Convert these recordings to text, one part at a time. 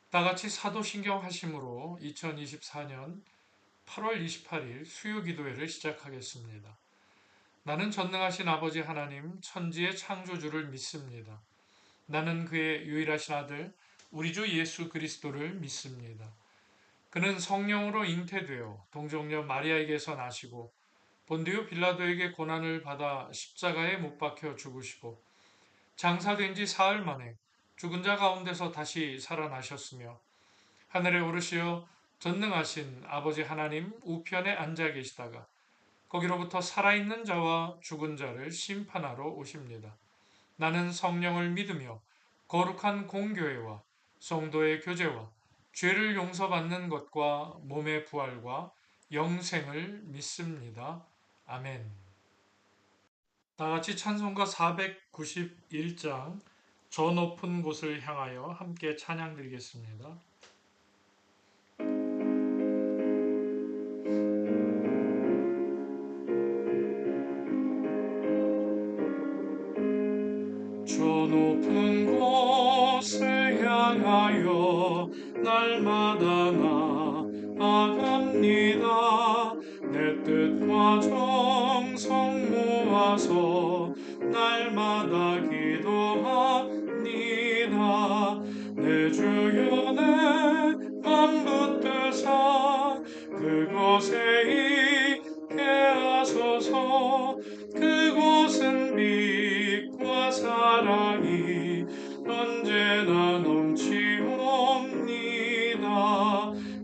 다같이 사도신경 하심으로 2024년 8월 28일 수요기도회를 시작하겠습니다. 나는 전능하신 아버지 하나님 천지의 창조주를 믿습니다. 나는 그의 유일하신 아들 우리 주 예수 그리스도를 믿습니다. 그는 성령으로 잉태되어 동정녀 마리아에게서 나시고 본디오 빌라도에게 고난을 받아 십자가에 못 박혀 죽으시고 장사된 지 사흘 만에 죽은 자 가운데서 다시 살아나셨으며 하늘에 오르시어 전능하신 아버지 하나님 우편에 앉아 계시다가 거기로부터 살아있는 자와 죽은 자를 심판하러 오십니다. 나는 성령을 믿으며 거룩한 공교회와 성도의 교제와 죄를 용서받는 것과 몸의 부활과 영생을 믿습니다. 아멘. 다 같이 찬송가 491장 저 높은 곳을 향하여 함께 찬양 드리겠습니다. 저 높은 곳을 향하여 날마다 나아갑니다. 내 뜻과 정성 모아서 날마다 기도합니다. 내 주여 내 맘 붙드사 그곳에 있게 하소서. 그곳은 빛과 사랑이 언제나 넘치옵니다.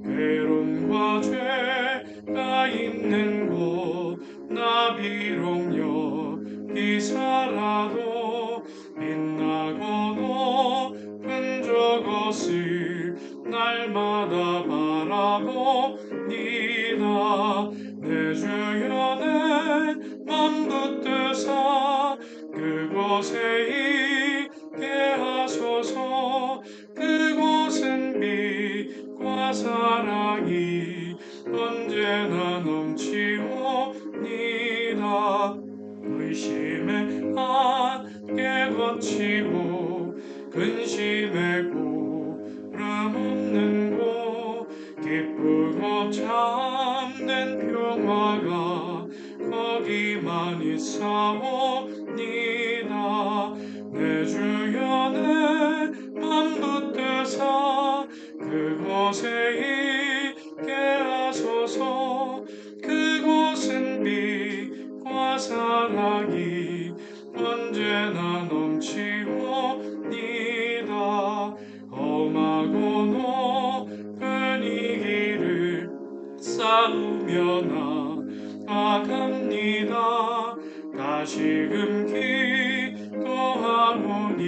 괴로움과 죄가 있는 곳 나 비록 여기 살아도 빛나고 높은 저것을 날마다 바라봅니다. 내 주여 내 맘 붙드사 그곳에 있게 하소서. 그곳은 빛과 사랑이 언제나 넘치옵니다. 의심의 안개 거치고 근심의 구름 없는 곳 기쁘고 참된 평화가 거기만 있사옵니다. 내 주여 내 맘 붙드사 그곳에 있게 하소서. 그곳은 빛과 사랑이 언제나 넘치옵니다. 험하고 높은 이 길을 싸우며 나아갑니다. 다시금 기도하오니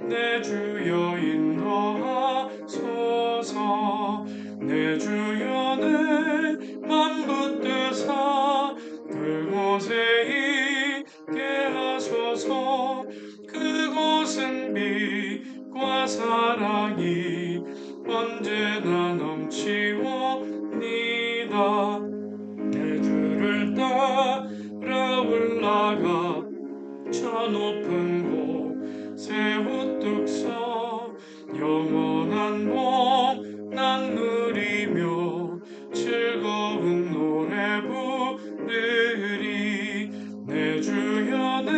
내 주여 인도하소서. 내 주여 내 맘 붙드사 그곳에 있게 하소서. 그곳은 빛과 사랑이 언제나 넘치옵니다. 내 주를 따라 올라가 저 높은 곳에 우뚝 서 영원한 복난 누리며 즐거운 노래 부르리. 내 주여 내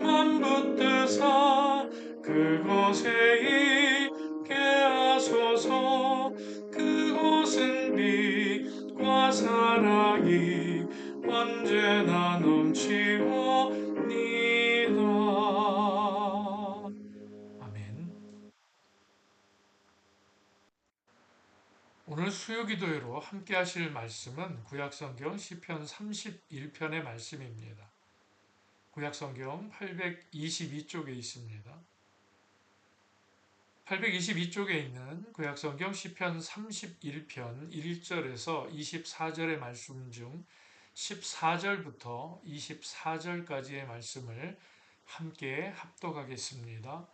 맘 붙드사 그곳에 있게 하소서. 그곳은 빛과 사랑이 언제나 넘치옵니다. 아멘. 오늘 수요기도회로 함께 하실 말씀은 구약성경 시편 31편의 말씀입니다. 구약성경 822쪽에 있습니다. 822쪽에 있는 구약성경 시편 31편 1절에서 24절의 말씀 중 14절부터 24절까지의 말씀을 함께 합독하겠습니다.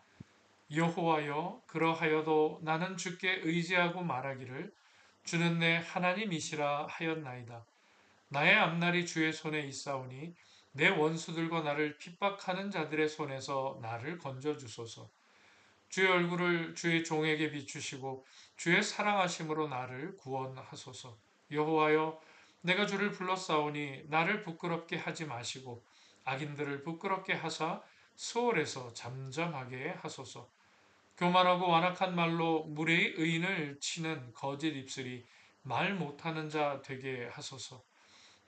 여호와여, 그러하여도 나는 주께 의지하고 말하기를 주는 내 하나님이시라 하였나이다. 나의 앞날이 주의 손에 있사오니 내 원수들과 나를 핍박하는 자들의 손에서 나를 건져주소서. 주의 얼굴을 주의 종에게 비추시고 주의 사랑하심으로 나를 구원하소서. 여호와여, 내가 주를 불렀사오니 나를 부끄럽게 하지 마시고 악인들을 부끄럽게 하사 수월에서 잠잠하게 하소서. 교만하고 완악한 말로 무례의 의인을 치는 거짓 입술이 말 못하는 자 되게 하소서.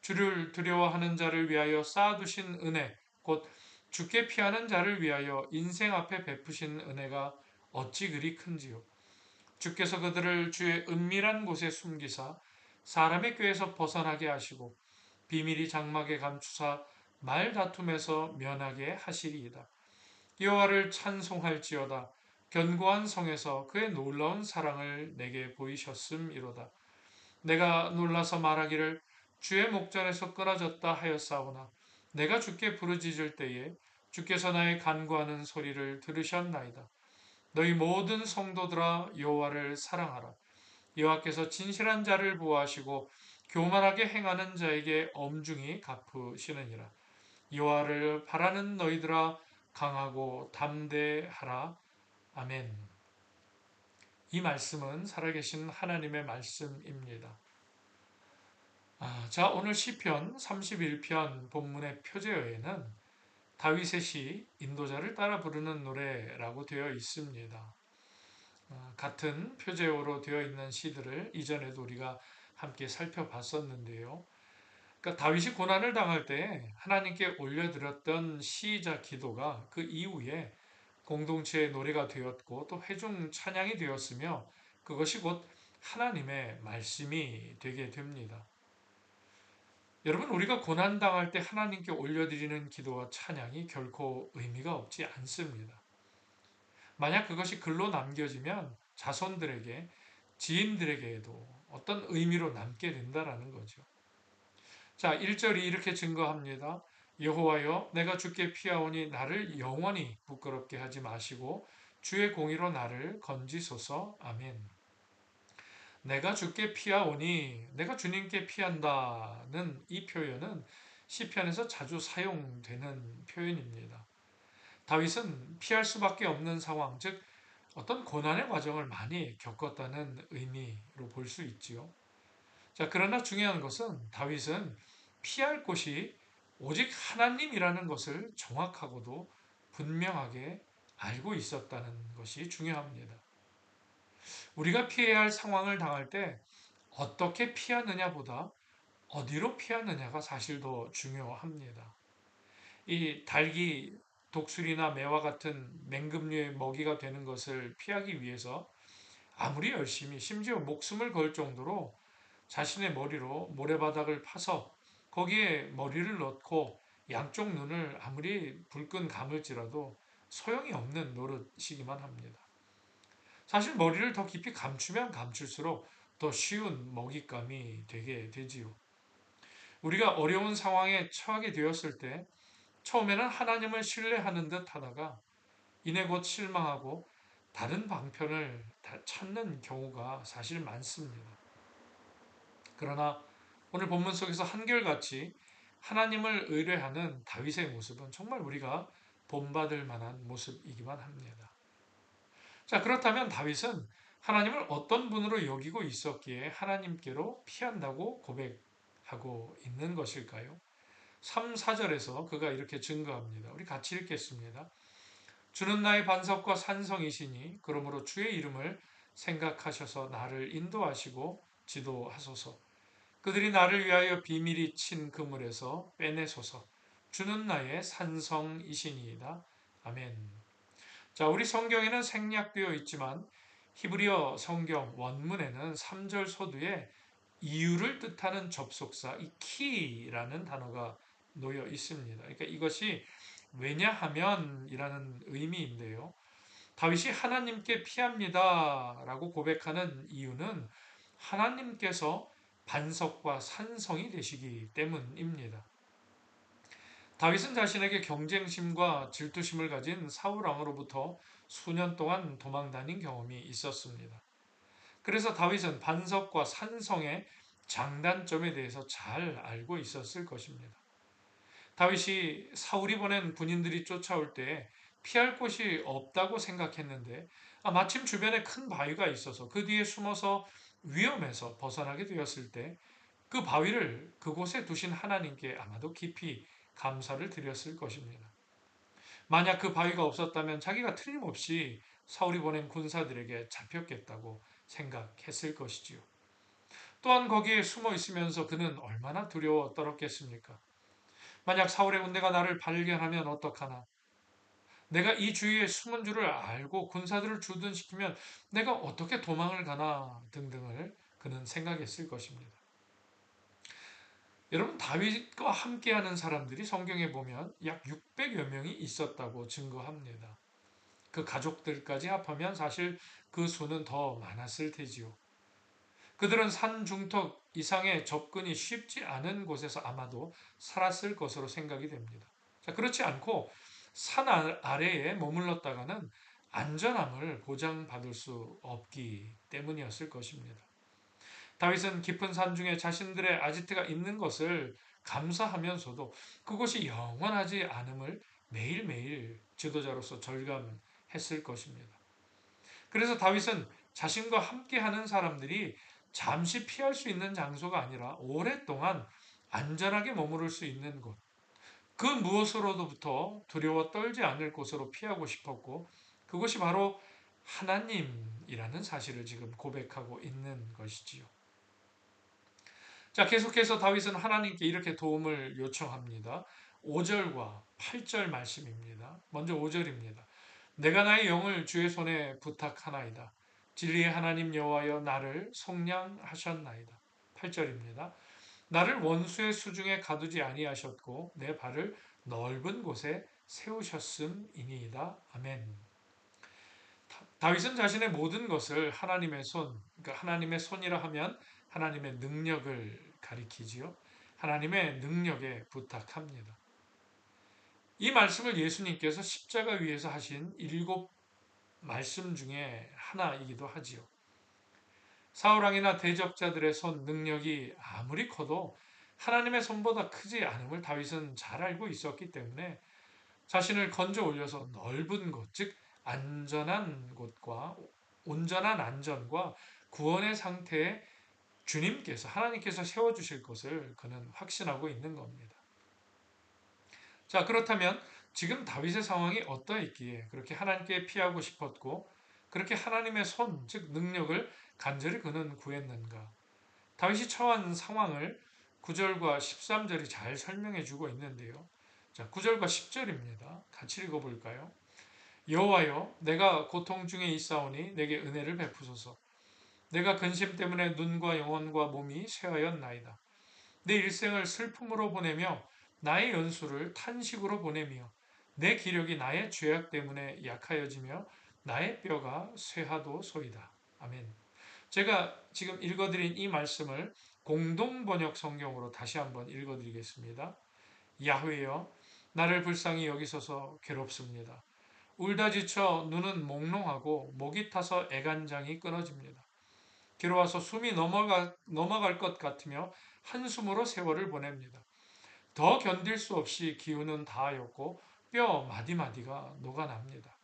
주를 두려워하는 자를 위하여 쌓아두신 은혜, 곧 주께 피하는 자를 위하여 인생 앞에 베푸신 은혜가 어찌 그리 큰지요. 주께서 그들을 주의 은밀한 곳에 숨기사 사람의 꾀에서 벗어나게 하시고 비밀이 장막에 감추사 말다툼에서 면하게 하시리이다. 여호와를 찬송할지어다. 견고한 성에서 그의 놀라운 사랑을 내게 보이셨음이로다. 내가 놀라서 말하기를 주의 목전에서 끊어졌다 하였사오나 내가 주께 부르짖을 때에 주께서 나의 간구하는 소리를 들으셨나이다. 너희 모든 성도들아 여호와를 사랑하라. 여호와께서 진실한 자를 보호하시고 교만하게 행하는 자에게 엄중히 갚으시느니라. 여호와를 바라는 너희들아 강하고 담대하라. 아멘. 이 말씀은 살아계신 하나님의 말씀입니다. 자, 오늘 시편 31편 본문의 표제어에는 다윗의 시 인도자를 따라 부르는 노래라고 되어 있습니다. 같은 표제어로 되어 있는 시들을 이전에도 우리가 함께 살펴봤었는데요. 그러니까 다윗이 고난을 당할 때 하나님께 올려드렸던 시자 기도가 그 이후에 공동체의 노래가 되었고 또 회중 찬양이 되었으며 그것이 곧 하나님의 말씀이 되게 됩니다. 여러분, 우리가 고난당할 때 하나님께 올려드리는 기도와 찬양이 결코 의미가 없지 않습니다. 만약 그것이 글로 남겨지면 자손들에게, 지인들에게도 어떤 의미로 남게 된다라는 거죠. 자, 1절이 이렇게 증거합니다. 여호와여, 내가 주께 피하오니 나를 영원히 부끄럽게 하지 마시고 주의 공의로 나를 건지소서. 아멘. 내가 주께 피하오니, 내가 주님께 피한다는 이 표현은 시편에서 자주 사용되는 표현입니다. 다윗은 피할 수밖에 없는 상황, 즉 어떤 고난의 과정을 많이 겪었다는 의미로 볼 수 있지요. 자, 그러나 중요한 것은 다윗은 피할 곳이 오직 하나님이라는 것을 정확하고도 분명하게 알고 있었다는 것이 중요합니다. 우리가 피해야 할 상황을 당할 때 어떻게 피하느냐보다 어디로 피하느냐가 사실 더 중요합니다. 이 닭이 독수리나 매와 같은 맹금류의 먹이가 되는 것을 피하기 위해서 아무리 열심히 심지어 목숨을 걸 정도로 자신의 머리로 모래바닥을 파서 거기에 머리를 넣고 양쪽 눈을 아무리 불끈 감을지라도 소용이 없는 노릇이기만 합니다. 사실 머리를 더 깊이 감추면 감출수록 더 쉬운 먹잇감이 되게 되지요. 우리가 어려운 상황에 처하게 되었을 때 처음에는 하나님을 신뢰하는 듯 하다가 이내 곧 실망하고 다른 방편을 찾는 경우가 사실 많습니다. 그러나 오늘 본문 속에서 한결같이 하나님을 의뢰하는 다윗의 모습은 정말 우리가 본받을 만한 모습이기만 합니다. 자, 그렇다면 다윗은 하나님을 어떤 분으로 여기고 있었기에 하나님께로 피한다고 고백하고 있는 것일까요? 3, 4절에서 그가 이렇게 증거합니다. 우리 같이 읽겠습니다. 주는 나의 반석과 산성이시니 그러므로 주의 이름을 생각하셔서 나를 인도하시고 지도하소서. 그들이 나를 위하여 비밀이 친 그물에서 빼내소서. 주는 나의 산성이시니이다. 아멘. 자, 우리 성경에는 생략되어 있지만 히브리어 성경 원문에는 3절 서두에 이유를 뜻하는 접속사 이 키라는 단어가 놓여 있습니다. 그러니까 이것이 왜냐하면이라는 의미인데요. 다윗이 하나님께 피합니다라고 고백하는 이유는 하나님께서 반석과 산성이 되시기 때문입니다. 다윗은 자신에게 경쟁심과 질투심을 가진 사울 왕으로부터 수년 동안 도망 다닌 경험이 있었습니다. 그래서 다윗은 반석과 산성의 장단점에 대해서 잘 알고 있었을 것입니다. 다윗이 사울이 보낸 군인들이 쫓아올 때 피할 곳이 없다고 생각했는데 마침 주변에 큰 바위가 있어서 그 뒤에 숨어서 위험해서 벗어나게 되었을 때 그 바위를 그곳에 두신 하나님께 아마도 깊이 감사를 드렸을 것입니다. 만약 그 바위가 없었다면 자기가 틀림없이 사울이 보낸 군사들에게 잡혔겠다고 생각했을 것이지요. 또한 거기에 숨어 있으면서 그는 얼마나 두려워 떨었겠습니까? 만약 사울의 군대가 나를 발견하면 어떡하나? 내가 이 주위에 숨은 줄을 알고 군사들을 주둔시키면 내가 어떻게 도망을 가나 등등을 그는 생각했을 것입니다. 여러분, 다윗과 함께하는 사람들이 성경에 보면 약 600여 명이 있었다고 증거합니다. 그 가족들까지 합하면 사실 그 수는 더 많았을 테지요. 그들은 산 중턱 이상의 접근이 쉽지 않은 곳에서 아마도 살았을 것으로 생각이 됩니다. 자, 그렇지 않고 산 아래에 머물렀다가는 안전함을 보장받을 수 없기 때문이었을 것입니다. 다윗은 깊은 산 중에 자신들의 아지트가 있는 것을 감사하면서도 그것이 영원하지 않음을 매일매일 지도자로서 절감했을 것입니다. 그래서 다윗은 자신과 함께하는 사람들이 잠시 피할 수 있는 장소가 아니라 오랫동안 안전하게 머무를 수 있는 곳, 그 무엇으로부터 두려워 떨지 않을 곳으로 피하고 싶었고, 그것이 바로 하나님이라는 사실을 지금 고백하고 있는 것이지요. 자, 계속해서 다윗은 하나님께 이렇게 도움을 요청합니다. 5절과 8절 말씀입니다. 먼저 5절입니다. 내가 나의 영을 주의 손에 부탁하나이다. 진리의 하나님 여호와여 나를 속량하셨나이다. 8절입니다. 나를 원수의 수중에 가두지 아니하셨고 내 발을 넓은 곳에 세우셨음이니이다. 아멘. 다윗은 자신의 모든 것을 하나님의 손, 그러니까 하나님의 손이라 하면 하나님의 능력을 가리키지요. 하나님의 능력에 부탁합니다. 이 말씀을 예수님께서 십자가 위에서 하신 7 말씀 중에 하나이기도 하지요. 사울왕이나 대적자들의 손 능력이 아무리 커도 하나님의 손보다 크지 않음을 다윗은 잘 알고 있었기 때문에 자신을 건져 올려서 넓은 곳, 즉 안전한 곳과 온전한 안전과 구원의 상태에 주님께서 하나님께서 세워주실 것을 그는 확신하고 있는 겁니다. 자, 그렇다면 지금 다윗의 상황이 어떠했기에 그렇게 하나님께 피하고 싶었고 그렇게 하나님의 손, 즉 능력을 간절히 그는 구했는가? 다윗이 처한 상황을 9절과 13절이 잘 설명해 주고 있는데요. 자, 9절과 10절입니다. 같이 읽어볼까요? 여호와여, 내가 고통 중에 있사오니 내게 은혜를 베푸소서. 내가 근심 때문에 눈과 영혼과 몸이 쇠하였나이다. 내 일생을 슬픔으로 보내며 나의 연수를 탄식으로 보내며 내 기력이 나의 죄악 때문에 약하여지며 나의 뼈가 쇠하도소이다. 아멘. 제가 지금 읽어드린 이 말씀을 공동번역 성경으로 다시 한번 읽어드리겠습니다. 야훼여, 나를 불쌍히 여기소서. 괴롭습니다. 울다 지쳐 눈은 몽롱하고 목이 타서 애간장이 끊어집니다. 괴로워서 숨이 넘어갈 것 같으며 한숨으로 세월을 보냅니다. 더 견딜 수 없이 기운은 다하였고 뼈 마디마디가 녹아납니다.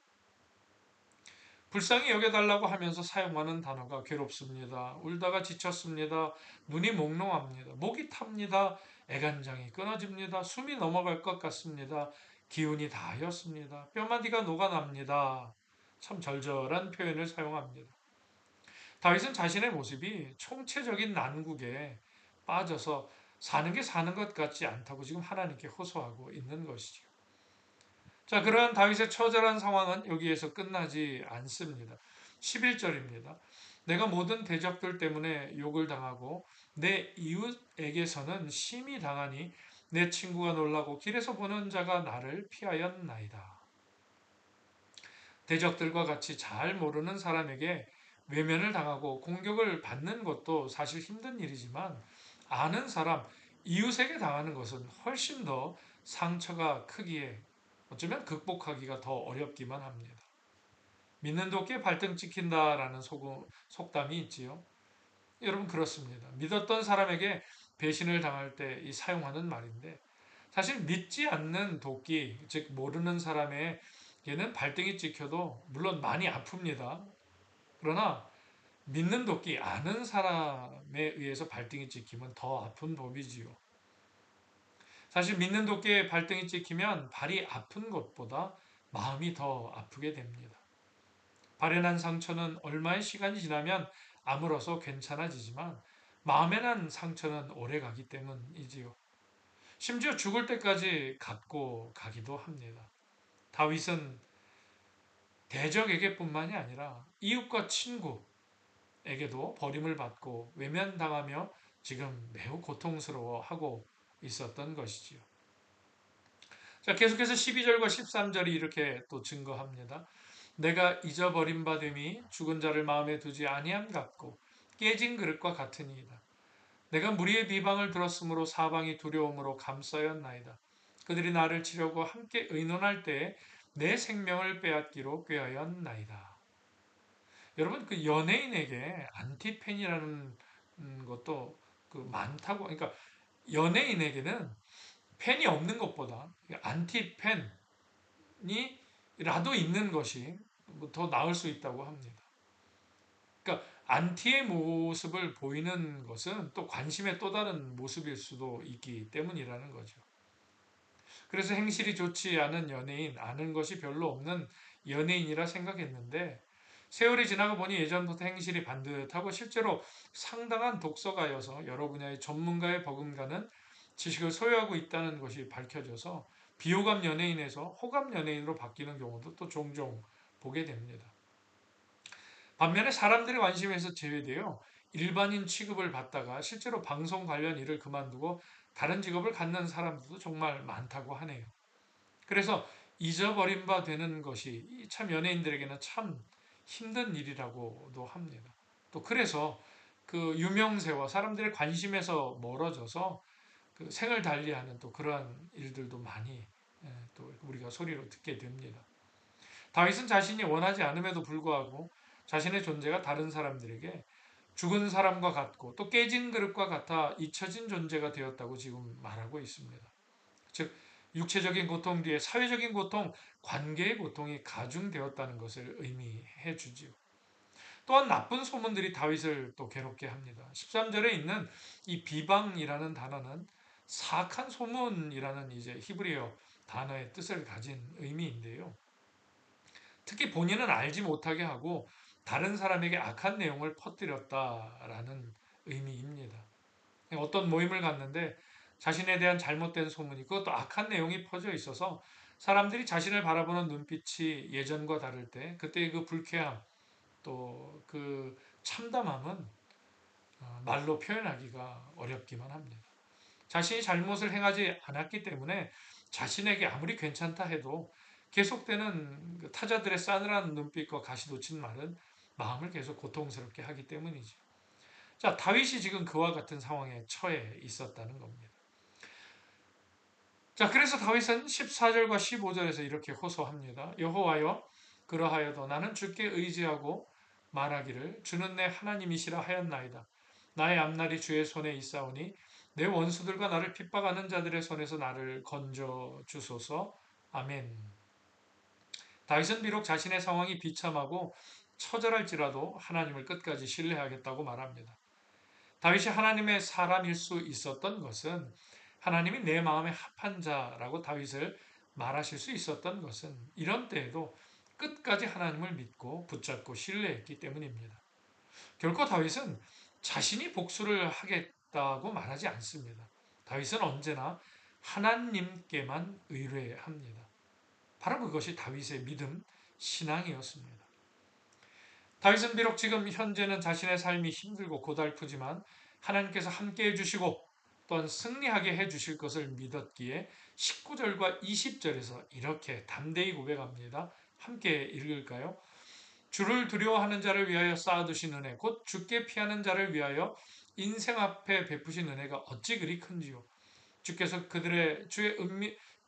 불쌍히 여겨달라고 하면서 사용하는 단어가 괴롭습니다. 울다가 지쳤습니다. 눈이 몽롱합니다. 목이 탑니다. 애간장이 끊어집니다. 숨이 넘어갈 것 같습니다. 기운이 다하였습니다. 뼈마디가 녹아납니다. 참 절절한 표현을 사용합니다. 다윗은 자신의 모습이 총체적인 난국에 빠져서 사는 게 사는 것 같지 않다고 지금 하나님께 호소하고 있는 것이죠. 자, 그러한 다윗의 처절한 상황은 여기에서 끝나지 않습니다. 11절입니다. 내가 모든 대적들 때문에 욕을 당하고 내 이웃에게서는 심히 당하니 내 친구가 놀라고 길에서 보는 자가 나를 피하였나이다. 대적들과 같이 잘 모르는 사람에게 외면을 당하고 공격을 받는 것도 사실 힘든 일이지만 아는 사람, 이웃에게 당하는 것은 훨씬 더 상처가 크기에 어쩌면 극복하기가 더 어렵기만 합니다. 믿는 도끼에 발등 찍힌다라는 속담이 있지요. 여러분 그렇습니다. 믿었던 사람에게 배신을 당할 때 이 사용하는 말인데 사실 믿지 않는 도끼, 즉 모르는 사람의 얘는 발등이 찍혀도 물론 많이 아픕니다. 그러나 믿는 도끼 아는 사람에 의해서 발등이 찍히면 더 아픈 법이지요. 사실 믿는 도끼에 발등이 찍히면 발이 아픈 것보다 마음이 더 아프게 됩니다. 발에 난 상처는 얼마의 시간이 지나면 아물어서 괜찮아지지만 마음에 난 상처는 오래 가기 때문이지요. 심지어 죽을 때까지 갖고 가기도 합니다. 다윗은 대적에게뿐만이 아니라 이웃과 친구에게도 버림을 받고 외면당하며 지금 매우 고통스러워하고 있었던 것이지요. 자, 계속해서 12절과 13절이 이렇게 또 증거합니다. 내가 잊어버린 바 됨이 죽은 자를 마음에 두지 아니함 같고 깨진 그릇과 같으니이다. 내가 무리의 비방을 들었으므로 사방이 두려움으로 감싸였나이다. 그들이 나를 치려고 함께 의논할 때에 내 생명을 빼앗기로 꾀하였나이다. 여러분 그 연예인에게 안티팬이라는 것도 그 많다고 그러니까 연예인에게는 팬이 없는 것보다 안티팬이 라도 있는 것이 더 나을 수 있다고 합니다. 그러니까 안티의 모습을 보이는 것은 또 관심의 또 다른 모습일 수도 있기 때문이라는 거죠. 그래서 행실이 좋지 않은 연예인, 아는 것이 별로 없는 연예인이라 생각했는데 세월이 지나고 보니 예전부터 행실이 반듯하고 실제로 상당한 독서가여서 여러 분야의 전문가의 버금가는 지식을 소유하고 있다는 것이 밝혀져서 비호감 연예인에서 호감 연예인으로 바뀌는 경우도 또 종종 보게 됩니다. 반면에 사람들의 관심에서 제외되어 일반인 취급을 받다가 실제로 방송 관련 일을 그만두고 다른 직업을 갖는 사람들도 정말 많다고 하네요. 그래서 잊어버린 바 되는 것이 참 연예인들에게는 참 힘든 일이라고도 합니다. 또 그래서 그 유명세와 사람들의 관심에서 멀어져서 그 생을 달리하는 또 그러한 일들도 많이 또 우리가 소리로 듣게 됩니다. 다윗은 자신이 원하지 않음에도 불구하고 자신의 존재가 다른 사람들에게 죽은 사람과 같고 또 깨진 그릇과 같아 잊혀진 존재가 되었다고 지금 말하고 있습니다. 즉 육체적인 고통 뒤에 사회적인 고통, 관계의 고통이 가중되었다는 것을 의미해 주지요. 또한 나쁜 소문들이 다윗을 또 괴롭게 합니다. 13절에 있는 이 비방이라는 단어는 사악한 소문이라는 이제 히브리어 단어의 뜻을 가진 의미인데요. 특히 본인은 알지 못하게 하고 다른 사람에게 악한 내용을 퍼뜨렸다라는 의미입니다. 어떤 모임을 갔는데 자신에 대한 잘못된 소문이 그것도 악한 내용이 퍼져 있어서 사람들이 자신을 바라보는 눈빛이 예전과 다를 때 그때의 그 불쾌함 또 그 참담함은 말로 표현하기가 어렵기만 합니다. 자신이 잘못을 행하지 않았기 때문에 자신에게 아무리 괜찮다 해도 계속되는 그 타자들의 싸늘한 눈빛과 가시돋친 말은 마음을 계속 고통스럽게 하기 때문이죠. 자, 다윗이 지금 그와 같은 상황에 처해 있었다는 겁니다. 자, 그래서 다윗은 14절과 15절에서 이렇게 호소합니다. 여호와여, 그러하여도 나는 주께 의지하고 말하기를 주는 내 하나님이시라 하였나이다. 나의 앞날이 주의 손에 있사오니 내 원수들과 나를 핍박하는 자들의 손에서 나를 건져 주소서. 아멘. 다윗은 비록 자신의 상황이 비참하고 처절할지라도 하나님을 끝까지 신뢰하겠다고 말합니다. 다윗이 하나님의 사람일 수 있었던 것은 하나님이 내 마음에 합한 자라고 다윗을 말하실 수 있었던 것은 이런 때에도 끝까지 하나님을 믿고 붙잡고 신뢰했기 때문입니다. 결코 다윗은 자신이 복수를 하겠다고 말하지 않습니다. 다윗은 언제나 하나님께만 의뢰합니다. 바로 그것이 다윗의 믿음, 신앙이었습니다. 다윗은 비록 지금 현재는 자신의 삶이 힘들고 고달프지만 하나님께서 함께 해주시고 또한 승리하게 해주실 것을 믿었기에 19절과 20절에서 이렇게 담대히 고백합니다. 함께 읽을까요? 주를 두려워하는 자를 위하여 쌓아두신 은혜, 곧 주께 피하는 자를 위하여 인생 앞에 베푸신 은혜가 어찌 그리 큰지요. 주께서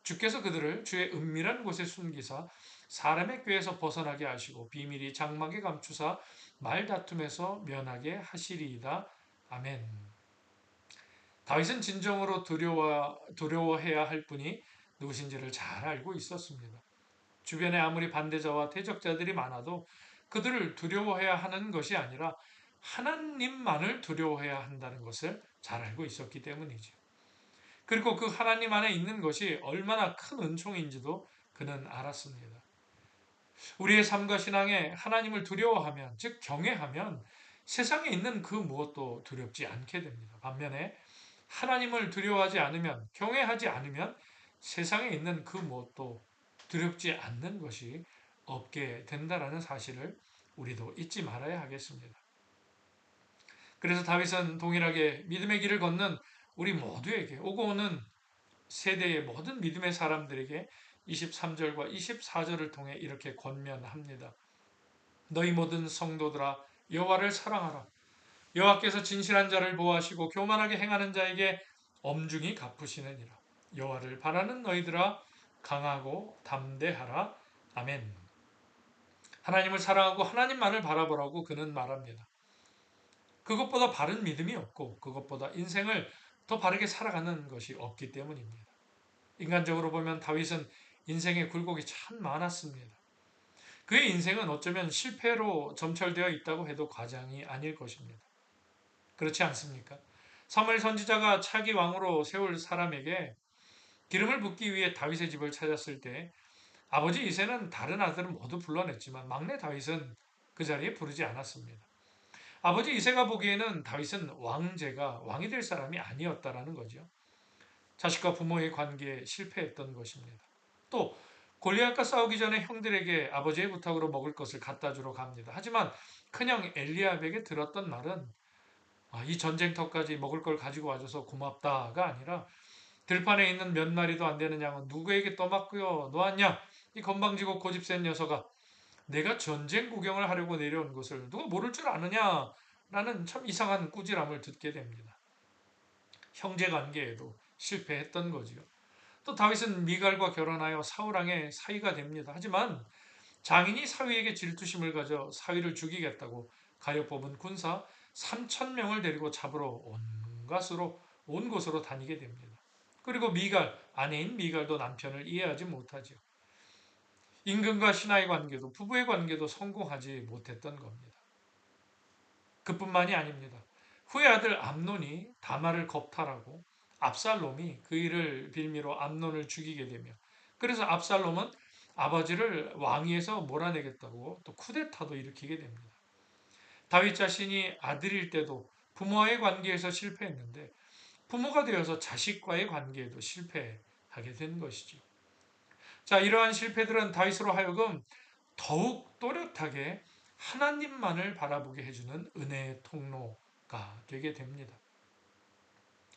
주께서 그들을 주의 은밀한 곳에 숨기사 사람의 꾀에서 벗어나게 하시고 비밀이 장막에 감추사 말다툼에서 면하게 하시리이다. 아멘. 다윗은 진정으로 두려워해야 할 분이 누구신지를 잘 알고 있었습니다. 주변에 아무리 반대자와 대적자들이 많아도 그들을 두려워해야 하는 것이 아니라 하나님만을 두려워해야 한다는 것을 잘 알고 있었기 때문이죠. 그리고 그 하나님 안에 있는 것이 얼마나 큰 은총인지도 그는 알았습니다. 우리의 삶과 신앙에 하나님을 두려워하면, 즉 경외하면 세상에 있는 그 무엇도 두렵지 않게 됩니다. 반면에 하나님을 두려워하지 않으면, 경외하지 않으면 세상에 있는 그 무엇도 두렵지 않는 것이 없게 된다라는 사실을 우리도 잊지 말아야 하겠습니다. 그래서 다윗은 동일하게 믿음의 길을 걷는 우리 모두에게, 오고 오는 세대의 모든 믿음의 사람들에게 23절과 24절을 통해 이렇게 권면합니다. 너희 모든 성도들아 여호와를 사랑하라. 여호와께서 진실한 자를 보호하시고 교만하게 행하는 자에게 엄중히 갚으시느니라. 여호와를 바라는 너희들아 강하고 담대하라. 아멘. 하나님을 사랑하고 하나님만을 바라보라고 그는 말합니다. 그것보다 바른 믿음이 없고 그것보다 인생을 더 바르게 살아가는 것이 없기 때문입니다. 인간적으로 보면 다윗은 인생의 굴곡이 참 많았습니다. 그의 인생은 어쩌면 실패로 점철되어 있다고 해도 과장이 아닐 것입니다. 그렇지 않습니까? 사무엘 선지자가 차기 왕으로 세울 사람에게 기름을 붓기 위해 다윗의 집을 찾았을 때 아버지 이새는 다른 아들은 모두 불러냈지만 막내 다윗은 그 자리에 부르지 않았습니다. 아버지 이새가 보기에는 다윗은 왕이 될 사람이 아니었다라는 거죠. 자식과 부모의 관계에 실패했던 것입니다. 또 골리앗과 싸우기 전에 형들에게 아버지의 부탁으로 먹을 것을 갖다 주러 갑니다. 하지만 큰형 엘리압에게 들었던 말은 이 전쟁터까지 먹을 걸 가지고 와줘서 고맙다가 아니라 들판에 있는 몇 마리도 안 되는 양은 누구에게 떠맡고요 놓았냐? 이 건방지고 고집센 녀석아, 내가 전쟁 구경을 하려고 내려온 것을 누가 모를 줄 아느냐? 라는 참 이상한 꾸지람을 듣게 됩니다. 형제 관계에도 실패했던 거지요. 또 다윗은 미갈과 결혼하여 사울왕의 사위가 됩니다. 하지만 장인이 사위에게 질투심을 가져 사위를 죽이겠다고 가엾 뽑은 군사 3천 명을 데리고 잡으러 온 곳으로 다니게 됩니다. 그리고 아내인 미갈도 남편을 이해하지 못하죠. 임금과 신하의 관계도 부부의 관계도 성공하지 못했던 겁니다. 그뿐만이 아닙니다. 후의 아들 암논이 다말을 겁탈하고 압살롬이 그 일을 빌미로 암논을 죽이게 되며 그래서 압살롬은 아버지를 왕위에서 몰아내겠다고 또 쿠데타도 일으키게 됩니다. 다윗 자신이 아들일 때도 부모와의 관계에서 실패했는데 부모가 되어서 자식과의 관계에도 실패하게 된 것이죠. 자, 이러한 실패들은 다윗으로 하여금 더욱 또렷하게 하나님만을 바라보게 해주는 은혜의 통로가 되게 됩니다.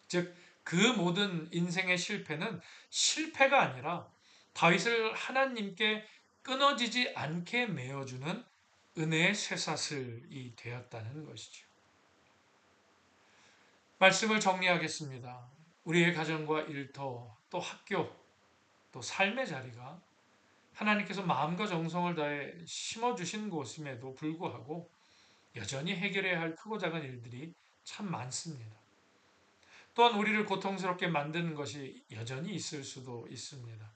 즉, 그 모든 인생의 실패는 실패가 아니라 다윗을 하나님께 끊어지지 않게 메어주는 은혜의 쇠사슬이 되었다는 것이죠. 말씀을 정리하겠습니다. 우리의 가정과 일터, 또 학교, 또 삶의 자리가 하나님께서 마음과 정성을 다해 심어주신 곳임에도 불구하고 여전히 해결해야 할 크고 작은 일들이 참 많습니다. 또한 우리를 고통스럽게 만드는 것이 여전히 있을 수도 있습니다.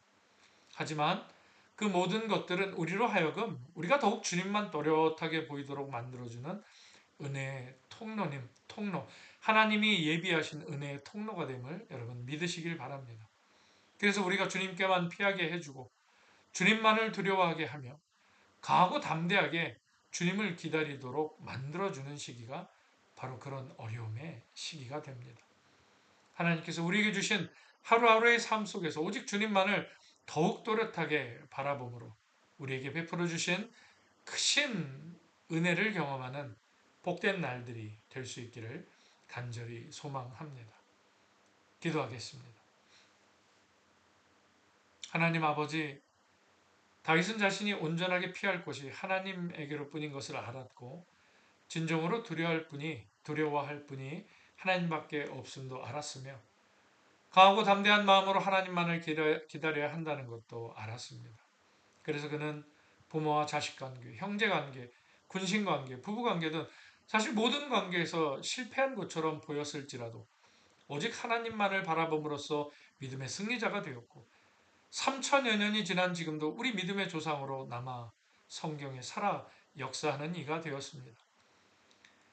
하지만 그 모든 것들은 우리로 하여금 우리가 더욱 주님만 또렷하게 보이도록 만들어주는 은혜의 통로, 하나님이 예비하신 은혜의 통로가 됨을 여러분 믿으시길 바랍니다. 그래서 우리가 주님께만 피하게 해주고 주님만을 두려워하게 하며 강하고 담대하게 주님을 기다리도록 만들어주는 시기가 바로 그런 어려움의 시기가 됩니다. 하나님께서 우리에게 주신 하루하루의 삶 속에서 오직 주님만을 더욱 또렷하게 바라봄으로 우리에게 베풀어 주신 크신 은혜를 경험하는 복된 날들이 될 수 있기를 간절히 소망합니다. 기도하겠습니다. 하나님 아버지, 다윗은 자신이 온전하게 피할 곳이 하나님에게로 뿐인 것을 알았고 진정으로 두려워할 분이 하나님밖에 없음도 알았으며 강하고 담대한 마음으로 하나님만을 기다려야 한다는 것도 알았습니다. 그래서 그는 부모와 자식 관계, 형제 관계, 군신 관계, 부부 관계 등 사실 모든 관계에서 실패한 것처럼 보였을지라도 오직 하나님만을 바라봄으로써 믿음의 승리자가 되었고 3천여 년이 지난 지금도 우리 믿음의 조상으로 남아 성경에 살아 역사하는 이가 되었습니다.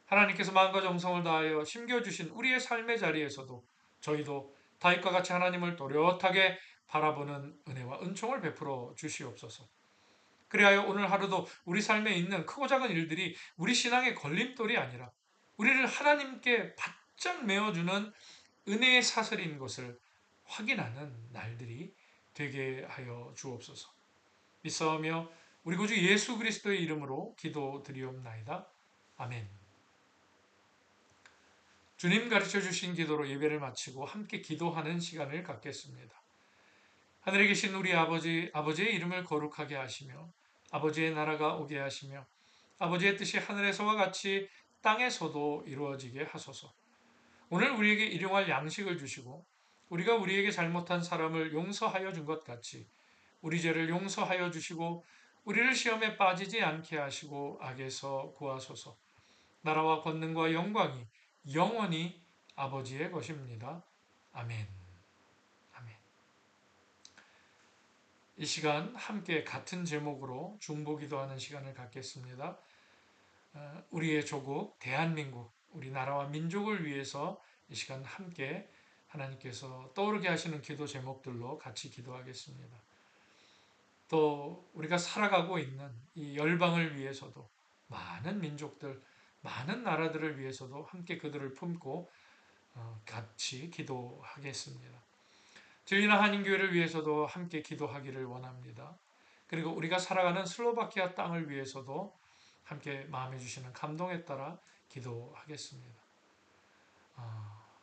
하나님께서 마음과 정성을 다하여 심겨주신 우리의 삶의 자리에서도 저희도 다윗과 같이 하나님을 또렷하게 바라보는 은혜와 은총을 베풀어 주시옵소서. 그리하여 오늘 하루도 우리 삶에 있는 크고 작은 일들이 우리 신앙의 걸림돌이 아니라 우리를 하나님께 바짝 메어주는 은혜의 사슬인 것을 확인하는 날들이 되게 하여 주옵소서. 믿사오며 우리 구주 예수 그리스도의 이름으로 기도드리옵나이다. 아멘. 주님 가르쳐 주신 기도로 예배를 마치고 함께 기도하는 시간을 갖겠습니다. 하늘에 계신 우리 아버지, 아버지의 이름을 거룩하게 하시며 아버지의 나라가 오게 하시며 아버지의 뜻이 하늘에서와 같이 땅에서도 이루어지게 하소서. 오늘 우리에게 일용할 양식을 주시고 우리가 우리에게 잘못한 사람을 용서하여 준 것 같이 우리 죄를 용서하여 주시고 우리를 시험에 빠지지 않게 하시고 악에서 구하소서. 나라와 권능과 영광이 영원히 아버지의 것입니다. 아멘. 아멘. 이 시간 함께 같은 제목으로 중보기도하는 시간을 갖겠습니다. 우리의 조국 대한민국, 우리나라와 민족을 위해서 이 시간 함께 하나님께서 떠오르게 하시는 기도 제목들로 같이 기도하겠습니다. 또 우리가 살아가고 있는 이 열방을 위해서도 많은 민족들, 많은 나라들을 위해서도 함께 그들을 품고 같이 기도하겠습니다. 저희나 한인교회를 위해서도 함께 기도하기를 원합니다. 그리고 우리가 살아가는 슬로바키아 땅을 위해서도 함께 마음에 주시는 감동에 따라 기도하겠습니다.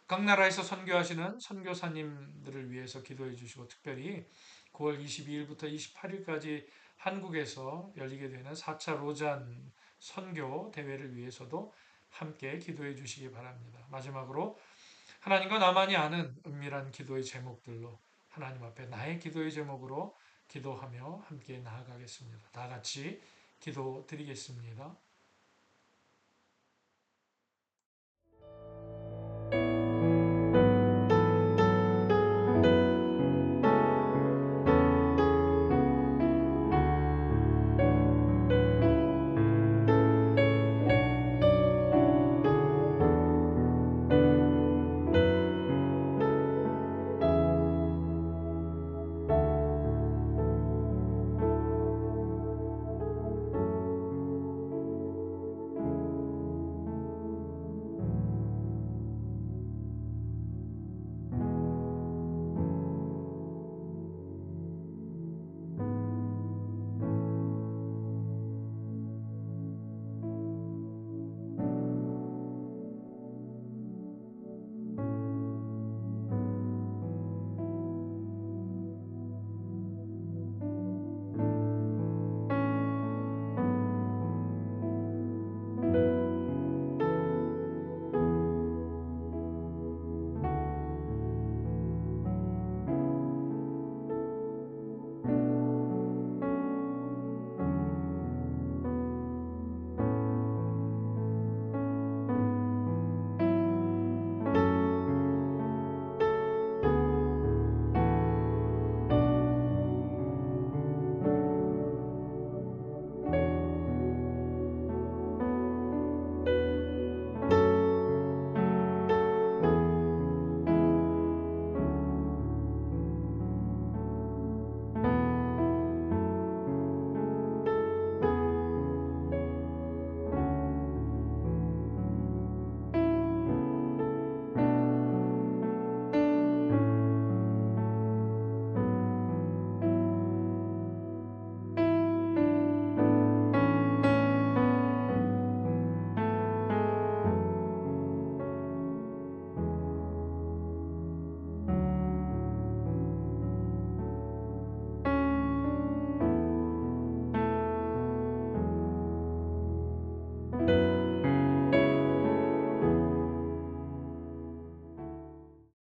각 나라에서 선교하시는 선교사님들을 위해서 기도해 주시고 특별히 9월 22일부터 28일까지 한국에서 열리게 되는 4차 로잔 선교 대회를 위해서도 함께 기도해 주시기 바랍니다. 마지막으로 하나님과 나만이 아는 은밀한 기도의 제목들로 하나님 앞에 나의 기도의 제목으로 기도하며 함께 나아가겠습니다. 다 같이 기도 드리겠습니다.